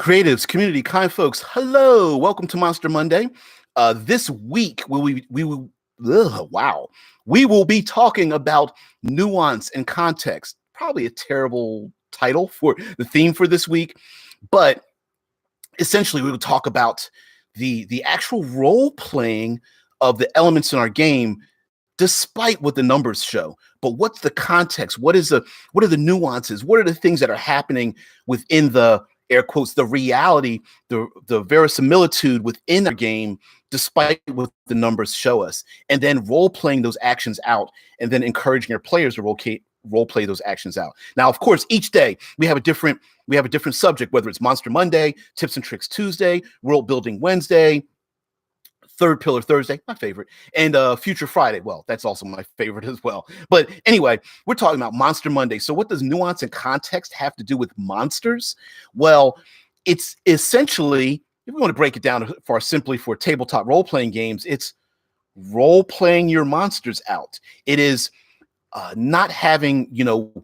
Creatives, community, kind folks, hello. Welcome to Monster Monday. This week, we will be talking about nuance and context. Probably a terrible title for the theme for this week, but essentially we will talk about the actual role playing of the elements in our game, despite what the numbers show. But what's the context? What are the nuances? What are the things that are happening within the air quotes, the reality, the verisimilitude within our game, despite what the numbers show us, and then role playing those actions out, and then encouraging our players to role play those actions out. Now, of course, each day we have a different subject, whether it's Monster Monday, Tips and Tricks Tuesday, World Building Wednesday, Third Pillar Thursday, my favorite, and Future Friday. Well, that's also my favorite as well. But anyway, we're talking about Monster Monday. So what does nuance and context have to do with monsters? Well, it's essentially, if we want to break it down far simply for tabletop role-playing games, it's role-playing your monsters out. It is not having,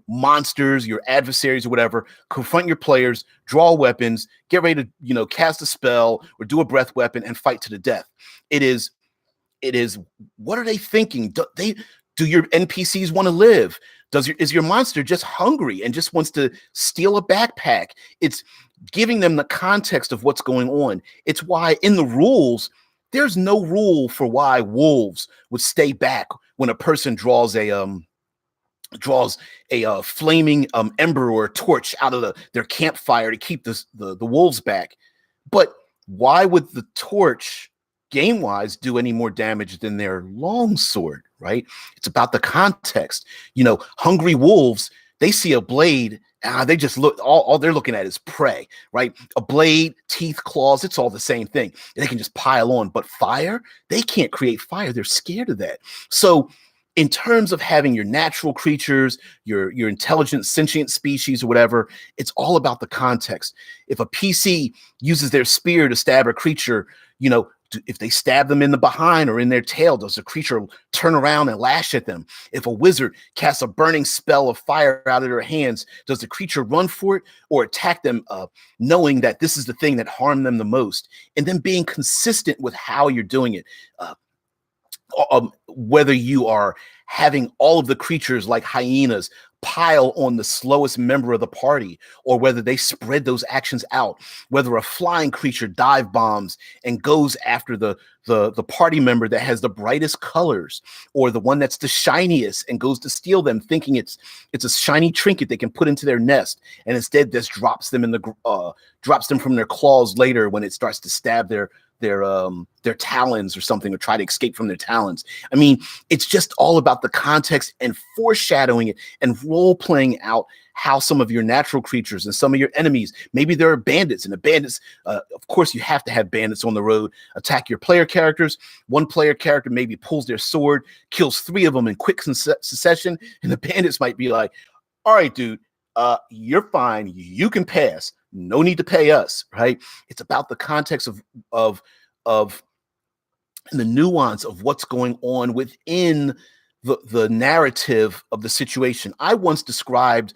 monsters, your adversaries or whatever, confront your players, draw weapons, get ready to, cast a spell or do a breath weapon and fight to the death. It is, what are they thinking? Do your NPCs want to live? Is your monster just hungry and just wants to steal a backpack? It's giving them the context of what's going on. It's why in the rules, there's no rule for why wolves would stay back when a person draws a flaming ember or a torch out of their campfire to keep the wolves back. But why would the torch, game-wise, do any more damage than their longsword, right? It's about the context. Hungry wolves, they see a blade, they just look, all they're looking at is prey, right? A blade, teeth, claws, it's all the same thing. They can just pile on. But fire, they can't create fire. They're scared of that. So in terms of having your natural creatures, your intelligent, sentient species or whatever, it's all about the context. If a PC uses their spear to stab a creature, if they stab them in the behind or in their tail, does the creature turn around and lash at them? If a wizard casts a burning spell of fire out of their hands, does the creature run for it or attack them, knowing that this is the thing that harmed them the most? And then being consistent with how you're doing it. Whether you are having all of the creatures like hyenas pile on the slowest member of the party, or whether they spread those actions out, whether a flying creature dive bombs and goes after the party member that has the brightest colors, or the one that's the shiniest and goes to steal them, thinking it's a shiny trinket they can put into their nest, and instead this drops them from their claws later when it starts to stab their talons or something, or try to escape from their talons. I mean, it's just all about the context and foreshadowing it and role playing out how some of your natural creatures and some of your enemies, maybe there are bandits, and the bandits, of course you have to have bandits on the road, attack your player characters. One player character maybe pulls their sword, kills 3 of them in quick succession, and the bandits might be like, all right, dude, you're fine. You can pass. No need to pay us, right? It's about the context of the nuance of what's going on within the narrative of the situation. I once described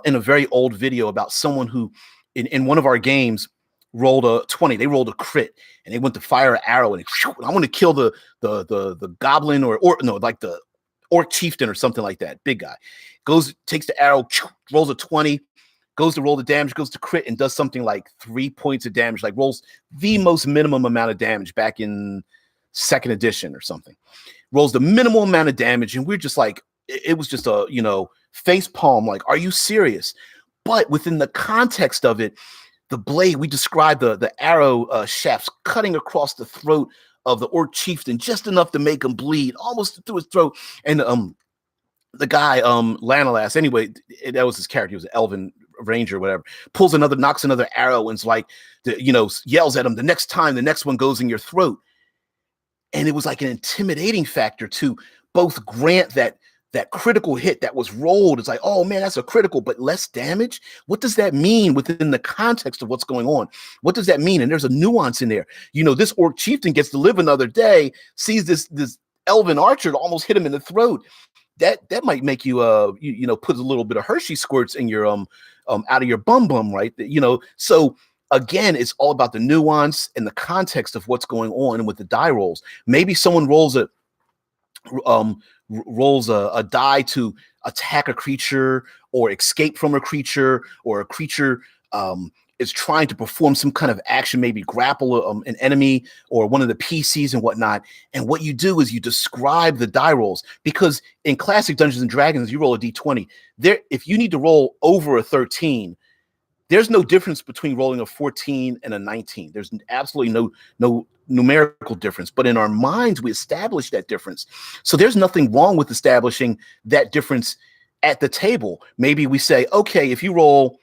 in a very old video about someone who, in one of our games, rolled a 20. They rolled a crit, and they went to fire an arrow, and I want to kill the goblin or no, like the orc chieftain or something like that. Big guy takes the arrow, rolls a 20. Goes to roll the damage, goes to crit, and does something like 3 points of damage, like rolls the most minimum amount of damage back in 2nd edition or something. Rolls the minimal amount of damage, and we're just like, it was just a, face palm, like, are you serious? But within the context of it, the blade, we described the arrow shafts cutting across the throat of the orc chieftain, just enough to make him bleed, almost through his throat. And the guy, Lanalas, anyway, that was his character. He was an elven ranger, whatever, knocks another arrow, and it's like, yells at him, the next one goes in your throat. And it was like an intimidating factor to both grant that critical hit that was rolled. It's like, oh man, that's a critical, but less damage. What does that mean within the context of what's going on? What does that mean? And there's a nuance in there. This orc chieftain gets to live another day, sees this elven archer almost hit him in the throat. That might make you put a little bit of Hershey squirts in your out of your bum, right? So again, it's all about the nuance and the context of what's going on with the die rolls. Maybe someone rolls a die to attack a creature or escape from a creature, or a creature is trying to perform some kind of action, maybe grapple an enemy or one of the PCs and whatnot. And what you do is you describe the die rolls, because in classic Dungeons and Dragons, you roll a d20. There, if you need to roll over a 13, there's no difference between rolling a 14 and a 19. There's absolutely no numerical difference. But in our minds, we establish that difference. So there's nothing wrong with establishing that difference at the table. Maybe we say, okay, if you roll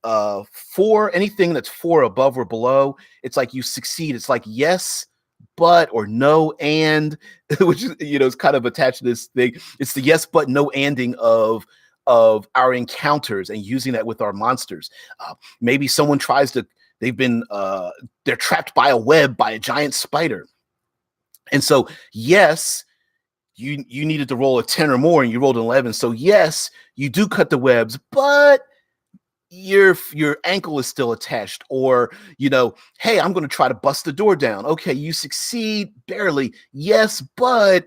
4, anything that's 4 above or below, it's like you succeed. It's like yes, but, or no, and, which is, it's kind of attached to this thing. It's the yes, but, no, anding of our encounters, and using that with our monsters. Maybe someone they're trapped by a web by a giant spider. And so, yes, you needed to roll a 10 or more, and you rolled an 11. So yes, you do cut the webs, but your ankle is still attached. Or, hey, I'm going to try to bust the door down. Okay, you succeed barely. Yes, but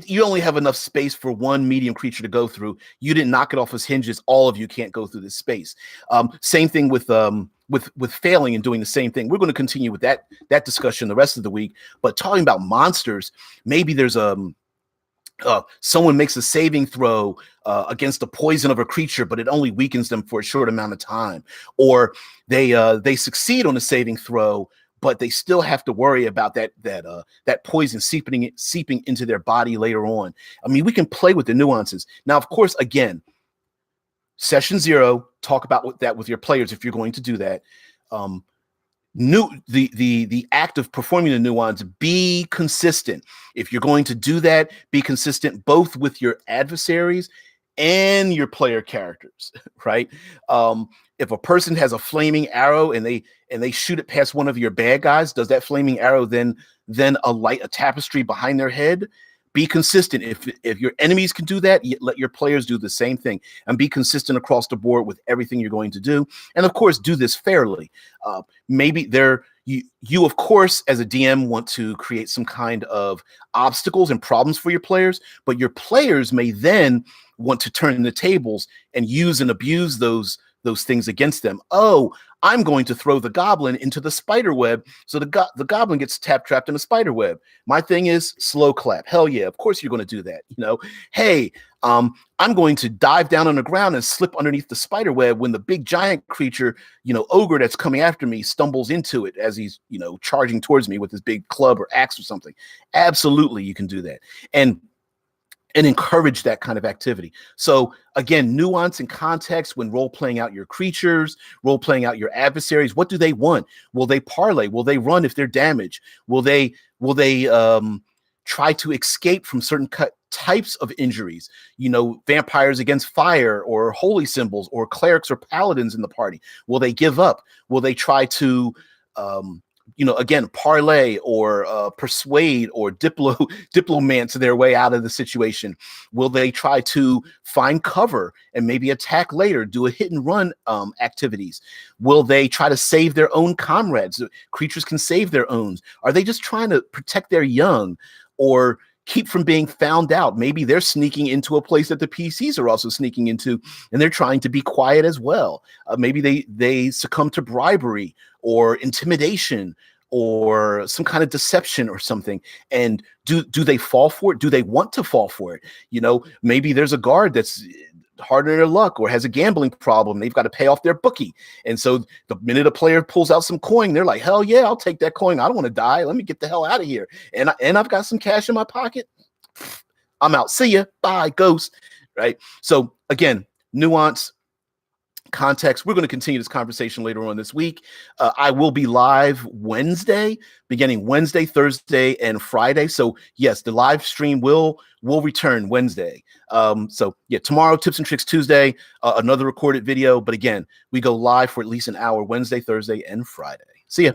you only have enough space for one medium creature to go through. You didn't knock it off its hinges. All of you can't go through this space. Same thing with failing and doing the same thing. We're going to continue with that discussion the rest of the week. But talking about monsters, maybe there's someone makes a saving throw against the poison of a creature, but it only weakens them for a short amount of time, or they succeed on a saving throw, but they still have to worry about that poison seeping into their body later on. I mean, we can play with the nuances. Now, of course, again, session 0, talk about that with your players if you're going to do that. The act of performing the nuance, be consistent. If you're going to do that, be consistent both with your adversaries and your player characters, right? If a person has a flaming arrow and they shoot it past one of your bad guys, does that flaming arrow then alight a tapestry behind their head? Be consistent. If your enemies can do that, let your players do the same thing, and be consistent across the board with everything you're going to do. And of course, do this fairly. Maybe you of course, as a DM, want to create some kind of obstacles and problems for your players, but your players may then want to turn the tables and use and abuse those things against them. Oh, I'm going to throw the goblin into the spider web, so the goblin gets trapped in a spider web. My thing is slow clap. Hell yeah, of course you're going to do that. Hey, I'm going to dive down on the ground and slip underneath the spider web when the big giant creature, ogre that's coming after me stumbles into it as he's, charging towards me with his big club or axe or something. Absolutely, you can do that. And encourage that kind of activity. So again, nuance and context when role-playing out your creatures, role-playing out your adversaries. What do they want? Will they parlay? Will they run if they're damaged? Will they try to escape from certain types of injuries? Vampires against fire, or holy symbols, or clerics or paladins in the party. Will they give up? Will they try to again, parlay or persuade or diplomance their way out of the situation? Will they try to find cover and maybe attack later, do a hit and run activities? Will they try to save their own comrades? Creatures can save their own. Are they just trying to protect their young, or keep from being found out? Maybe they're sneaking into a place that the PCs are also sneaking into, and they're trying to be quiet as well. Maybe they succumb to bribery or intimidation or some kind of deception or something. And do they fall for it? Do they want to fall for it? Maybe there's a guard that's hard in their luck or has a gambling problem. They've got to pay off their bookie. And so the minute a player pulls out some coin, they're like, hell yeah, I'll take that coin. I don't want to die. Let me get the hell out of here. And I've got some cash in my pocket. I'm out. See ya. Bye, ghost. Right? So again, nuance, context. We're going to continue this conversation later on this week. I will be live beginning Wednesday, Thursday, and Friday. So yes, the live stream will return Wednesday. So yeah, tomorrow, Tips and Tricks Tuesday, another recorded video. But again, we go live for at least an hour Wednesday, Thursday, and Friday. See ya.